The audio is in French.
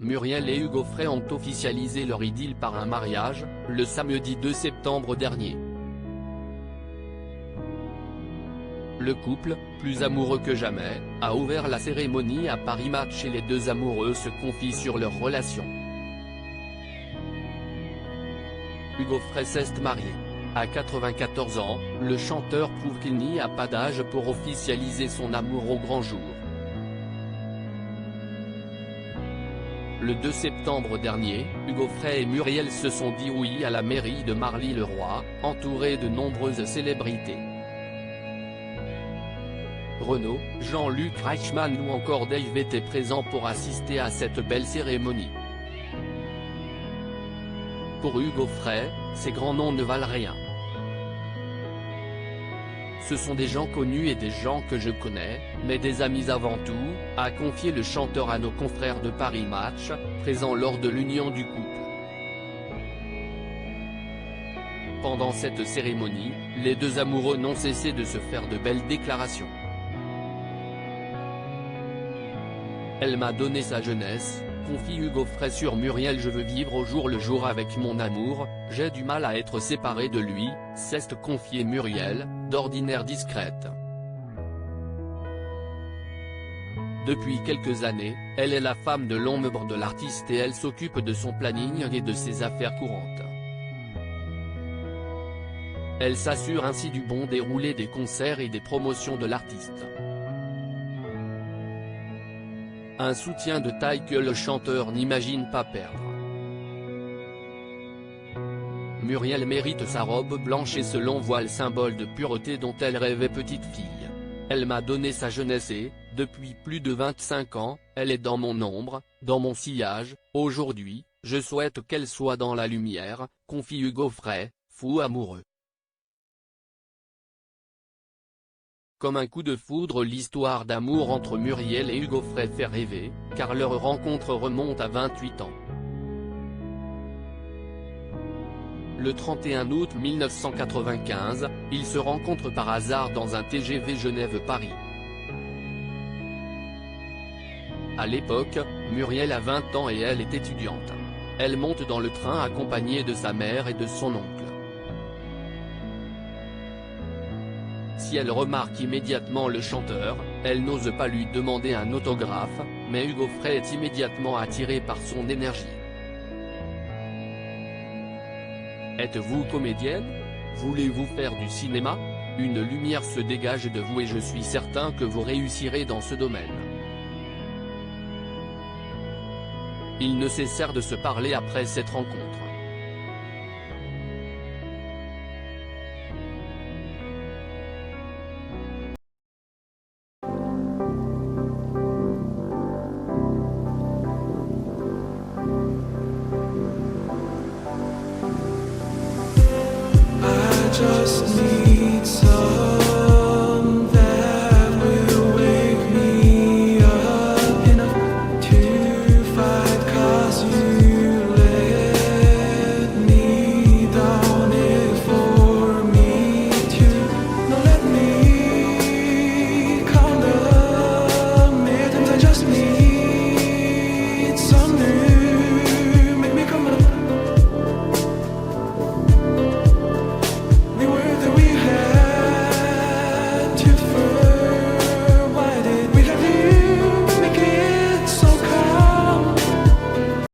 Muriel et Hugo Frey ont officialisé leur idylle par un mariage, le samedi 2 septembre dernier. Le couple, plus amoureux que jamais, a ouvert la cérémonie à Paris Match et les deux amoureux se confient sur leur relation. Hugo Frey s'est marié. À 94 ans, le chanteur prouve qu'il n'y a pas d'âge pour officialiser son amour au grand jour. Le 2 septembre dernier, Hugo Frey et Muriel se sont dit oui à la mairie de Marly-le-Roi, entourés de nombreuses célébrités. Renaud, Jean-Luc Reichmann ou encore Dave étaient présents pour assister à cette belle cérémonie. Pour Hugo Frey, ces grands noms ne valent rien. Ce sont des gens connus et des gens que je connais, mais des amis avant tout, a confié le chanteur à nos confrères de Paris Match, présents lors de l'union du couple. Pendant cette cérémonie, les deux amoureux n'ont cessé de se faire de belles déclarations. Elle m'a donné sa jeunesse, confie Hugo Frey sur Muriel. Je veux vivre au jour le jour avec mon amour, j'ai du mal à être séparé de lui, s'est confiée Muriel, d'ordinaire discrète. Depuis quelques années, elle est la femme de l'ombre de l'artiste et elle s'occupe de son planning et de ses affaires courantes. Elle s'assure ainsi du bon déroulé des concerts et des promotions de l'artiste. Un soutien de taille que le chanteur n'imagine pas perdre. Muriel mérite sa robe blanche et ce long voile symbole de pureté dont elle rêvait petite fille. Elle m'a donné sa jeunesse et, depuis plus de 25 ans, elle est dans mon ombre, dans mon sillage. Aujourd'hui, je souhaite qu'elle soit dans la lumière, confie Hugo Frey, fou amoureux. Comme un coup de foudre, l'histoire d'amour entre Muriel et Hugo Frey fait rêver, car leur rencontre remonte à 28 ans. Le 31 août 1995, ils se rencontrent par hasard dans un TGV Genève-Paris. À l'époque, Muriel a 20 ans et elle est étudiante. Elle monte dans le train accompagnée de sa mère et de son oncle. Si elle remarque immédiatement le chanteur, elle n'ose pas lui demander un autographe, mais Hugo Frey est immédiatement attiré par son énergie. Êtes-vous comédienne? Voulez-vous faire du cinéma? Une lumière se dégage de vous et je suis certain que vous réussirez dans ce domaine. Ils ne cessèrent de se parler après cette rencontre. Just need